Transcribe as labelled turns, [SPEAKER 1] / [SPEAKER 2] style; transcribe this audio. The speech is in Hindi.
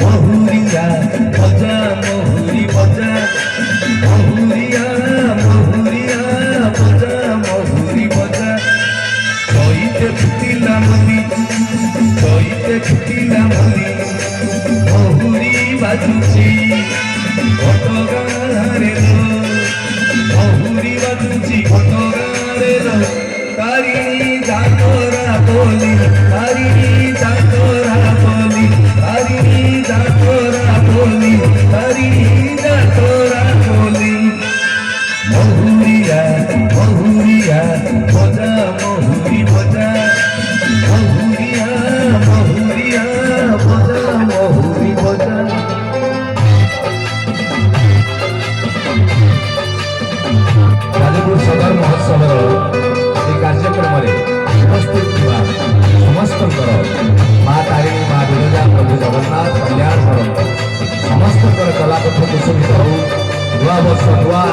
[SPEAKER 1] महुरिया बजा महुरी बजा महुरिया महुरिया बजा महुरी बजा चैते फुटिला मली चैते फुटिला मली महुरी बाजुची घटगारे महुरी बाजुची घटगारे तारिणी जातरा बोली तारिणी जातरा बोली तारिणी जातरा बोली तारिणी जातरा बोली महुरिया महुरिया बजा महुरी बजा महुरिया महुरिया बजा महुरी बजा जाजपुर सदर महोत्सव कार्यक्रम उपस्थित समस्त माँ तारिणी माँ विरजा प्रभु जगन्नाथ कल्याण समस्त कलाकथ कुशलित हो नुआ वर्ष नुआ